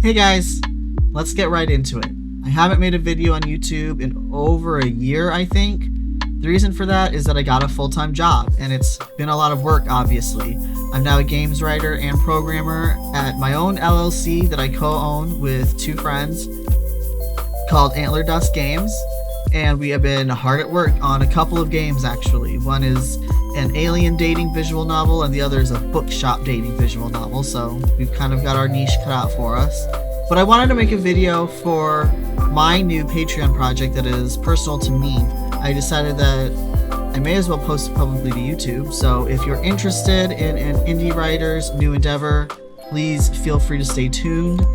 Hey guys, let's get right into it. I haven't made a video on YouTube in over a year, I think. The reason for that is that I got a full-time job, and it's been a lot of work, obviously. I'm now a games writer and programmer at my own LLC that I co-own with two friends called Antler Dust Games, and we have been hard at work on a couple of games, actually. One is an alien dating visual novel, and the other is a bookshop dating visual novel, so we've kind of got our niche cut out for us. But I wanted to make a video for my new Patreon project that is personal to me. I decided that I may as well post it publicly to YouTube, so if you're interested in an indie writer's new endeavor, please feel free to stay tuned.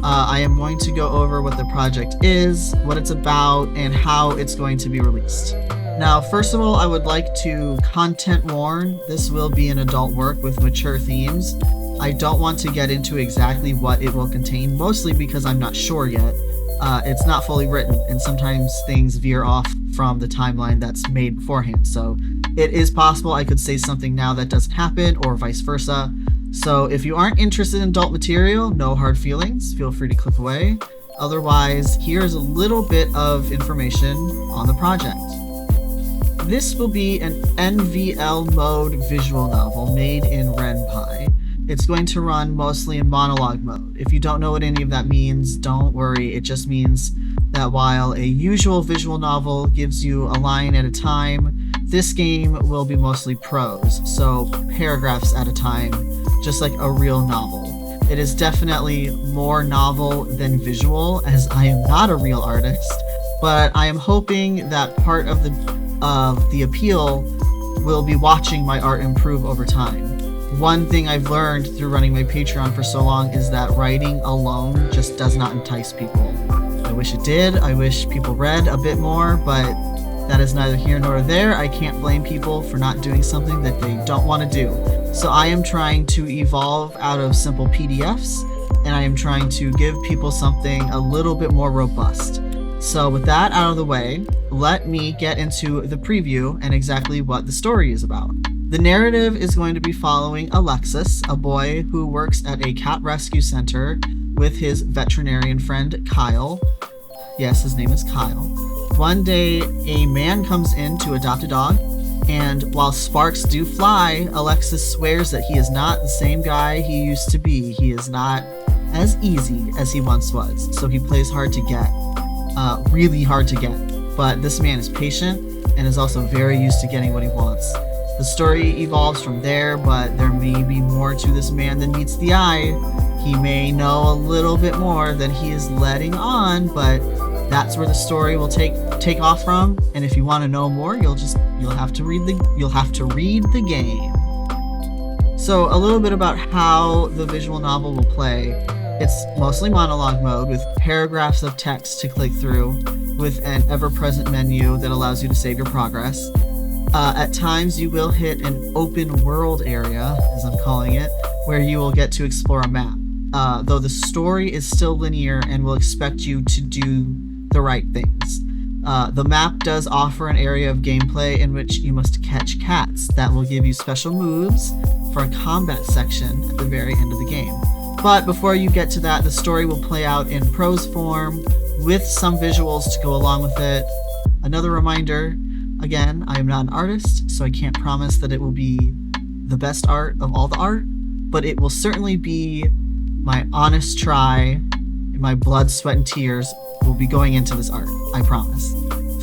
I am going to go over what the project is, what it's about, and how it's going to be released. Now, first of all, I would like to content warn, this will be an adult work with mature themes. I don't want to get into exactly what it will contain, mostly because I'm not sure yet. It's not fully written, and sometimes things veer off from the timeline that's made beforehand, so it is possible I could say something now that doesn't happen, or vice versa. So if you aren't interested in adult material, no hard feelings, feel free to click away. Otherwise, here's a little bit of information on the project. This will be an NVL mode visual novel made in RenPy. It's going to run mostly in monologue mode. If you don't know what any of that means, don't worry. It just means that while a usual visual novel gives you a line at a time, this game will be mostly prose, so paragraphs at a time, just like a real novel. It is definitely more novel than visual, as I am not a real artist, but I am hoping that part of the appeal will be watching my art improve over time. One thing I've learned through running my Patreon for so long is that writing alone just does not entice people. I wish it did. I wish people read a bit more, but that is neither here nor there. I can't blame people for not doing something that they don't want to do. So I am trying to evolve out of simple PDFs, and I am trying to give people something a little bit more robust. So with that out of the way, let me get into the preview and exactly what the story is about. The narrative is going to be following Alexis, a boy who works at a cat rescue center with his veterinarian friend Kyle. Yes, his name is Kyle. One day, a man comes in to adopt a dog, and while sparks do fly, Alexis swears that he is not the same guy he used to be. He is not as easy as he once was, so he plays hard to get. Really hard to get. But this man is patient and is also very used to getting what he wants. The story evolves from there, but there may be more to this man than meets the eye. He may know a little bit more than he is letting on, but that's where the story will take off from. And if you want to know more, you'll have to read the game. So a little bit about how the visual novel will play. It's mostly monologue mode with paragraphs of text to click through, with an ever-present menu that allows you to save your progress. At times you will hit an open world area, as I'm calling it, where you will get to explore a map. Though the story is still linear and will expect you to do the right things. The map does offer an area of gameplay in which you must catch cats that will give you special moves for a combat section at the very end of the game. But before you get to that, the story will play out in prose form with some visuals to go along with it. Another reminder, again, I am not an artist, so I can't promise that it will be the best art of all the art, but it will certainly be my honest try. My blood, sweat, and tears will be going into this art, I promise.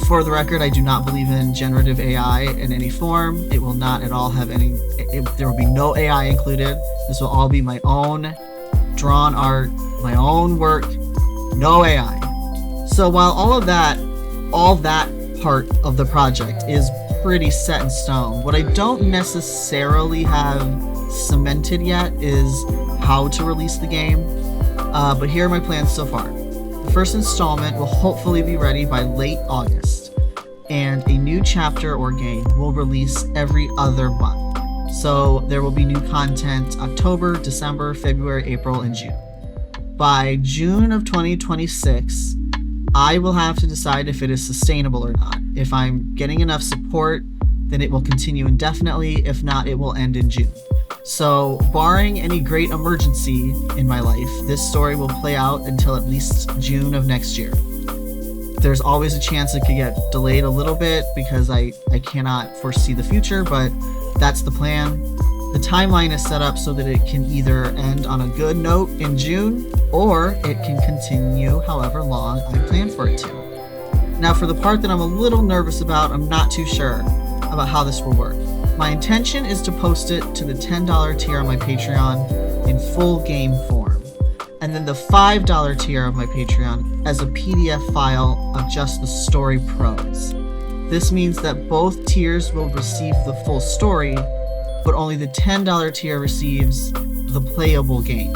For the record, I do not believe in generative AI in any form. It will not at all have any, there will be no AI included. This will all be my own drawn art, my own work, no AI. So while all that part of the project is pretty set in stone, what I don't necessarily have cemented yet is how to release the game. But here are my plans so far. The first installment will hopefully be ready by late August, and a new chapter or game will release every other month. So there will be new content October, December, February, April, and June. By June of 2026, I will have to decide if it is sustainable or not. If I'm getting enough support, then it will continue indefinitely. If not, it will end in June. So, barring any great emergency in my life, this story will play out until at least June of next year. There's always a chance it could get delayed a little bit because I cannot foresee the future, but that's the plan. The timeline is set up so that it can either end on a good note in June, or it can continue however long I plan for it to. Now, for the part that I'm a little nervous about, I'm not too sure about how this will work. My intention is to post it to the $10 tier on my Patreon in full game form, and then the $5 tier of my Patreon as a PDF file of just the story prose. This means that both tiers will receive the full story, but only the $10 tier receives the playable game.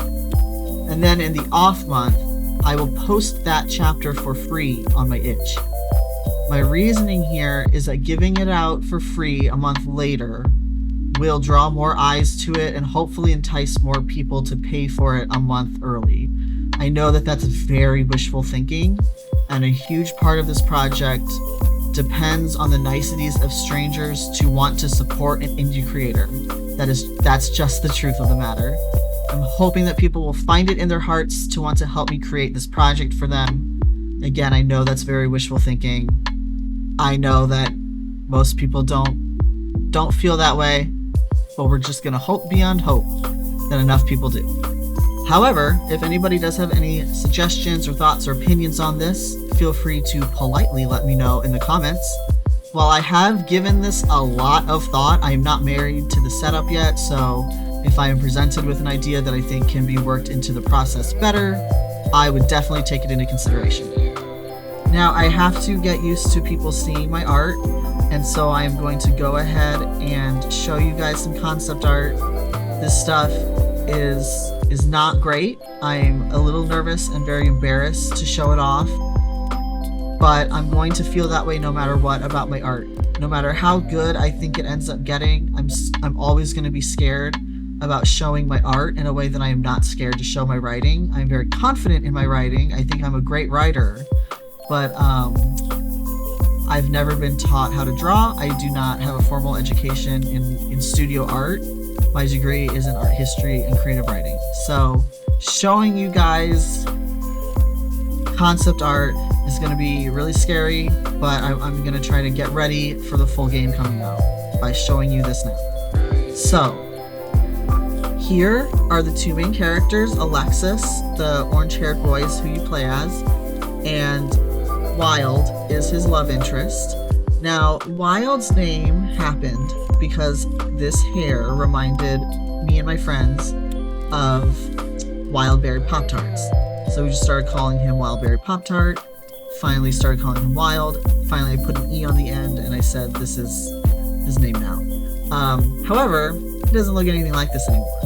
And then in the off month, I will post that chapter for free on my itch. My reasoning here is that giving it out for free a month later will draw more eyes to it and hopefully entice more people to pay for it a month early. I know that that's very wishful thinking, and a huge part of this project depends on the niceties of strangers to want to support an indie creator. That's just the truth of the matter. I'm hoping that people will find it in their hearts to want to help me create this project for them. Again, I know that's very wishful thinking. I know that most people don't feel that way, but we're just gonna hope beyond hope that enough people do. However, if anybody does have any suggestions or thoughts or opinions on this, feel free to politely let me know in the comments. While I have given this a lot of thought, I am not married to the setup yet, so if I am presented with an idea that I think can be worked into the process better, I would definitely take it into consideration. Now, I have to get used to people seeing my art, and so I am going to go ahead and show you guys some concept art. This stuff is not great. I'm a little nervous and very embarrassed to show it off, but I'm going to feel that way no matter what about my art. No matter how good I think it ends up getting, I'm always going to be scared about showing my art in a way that I am not scared to show my writing. I'm very confident in my writing. I think I'm a great writer, but I've never been taught how to draw. I do not have a formal education in studio art. My degree is in art history and creative writing. So showing you guys concept art is going to be really scary, but I'm going to try to get ready for the full game coming out by showing you this now. So here are the two main characters, Alexis, the orange-haired boys who you play as, and Wild is his love interest. Now, Wild's name happened because this hair reminded me and my friends of Wild Berry Pop-Tarts. So we just started calling him Wild Berry Pop-Tart, finally started calling him Wild, finally I put an E on the end and I said this is his name now. However, he doesn't look anything like this anymore.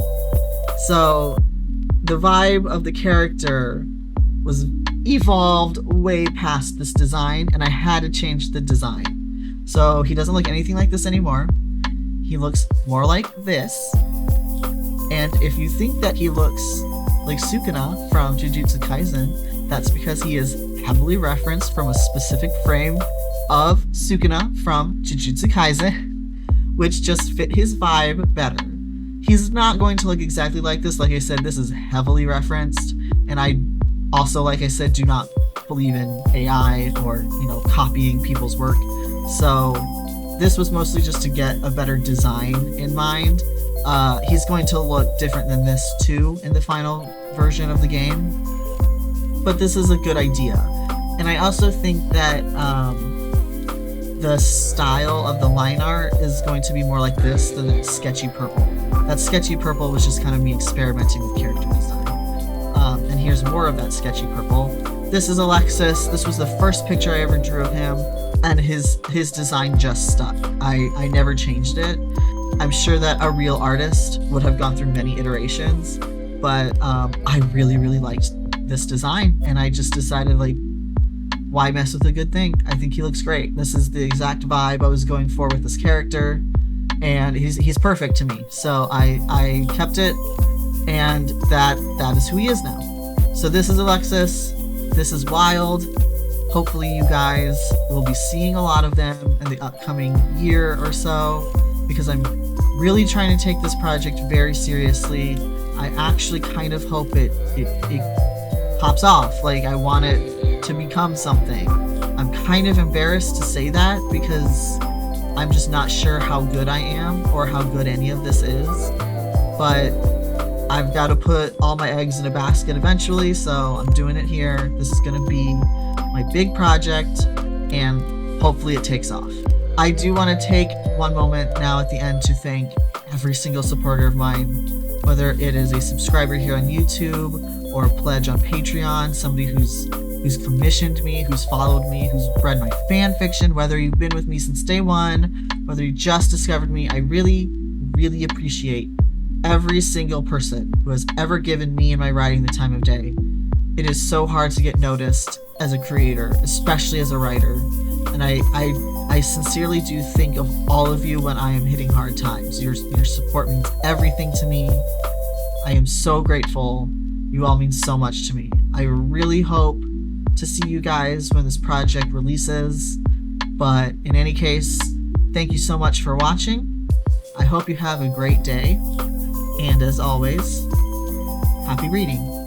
So the vibe of the character was evolved way past this design, and I had to change the design. So he doesn't look anything like this anymore. He looks more like this. And if you think that he looks like Sukuna from Jujutsu Kaisen, that's because he is heavily referenced from a specific frame of Sukuna from Jujutsu Kaisen, which just fit his vibe better. He's not going to look exactly like this. Like I said, this is heavily referenced, and I also, like I said, do not believe in AI or, copying people's work. So this was mostly just to get a better design in mind. He's going to look different than this too in the final version of the game, but this is a good idea. And I also think that the style of the line art is going to be more like this than that sketchy purple. That sketchy purple was just kind of me experimenting with character design. And here's more of that sketchy purple. This is Alexis. This was the first picture I ever drew of him, and his design just stuck. I never changed it. I'm sure that a real artist would have gone through many iterations, but I really, really liked this design, and I just decided, why mess with a good thing? I think he looks great. This is the exact vibe I was going for with this character, and he's perfect to me. So I kept it, and that is who he is now. So this is Alexis, this is Wild. Hopefully you guys will be seeing a lot of them in the upcoming year or so, because I'm really trying to take this project very seriously. I actually kind of hope it pops off. Like, I want it to become something. I'm kind of embarrassed to say that because I'm just not sure how good I am or how good any of this is. But I've got to put all my eggs in a basket eventually, so I'm doing it here. This is going to be my big project, and hopefully it takes off. I do want to take one moment now at the end to thank every single supporter of mine, whether it is a subscriber here on YouTube or a pledge on Patreon, somebody who's commissioned me, who's followed me, who's read my fan fiction, whether you've been with me since day one, whether you just discovered me. I really, really appreciate every single person who has ever given me and my writing the time of day. It is so hard to get noticed as a creator, especially as a writer, and I sincerely do think of all of you when I am hitting hard times. Your support means everything to me. I am so grateful. You all mean so much to me. I really hope to see you guys when this project releases, but in any case, thank you so much for watching. I hope you have a great day, and as always, happy reading.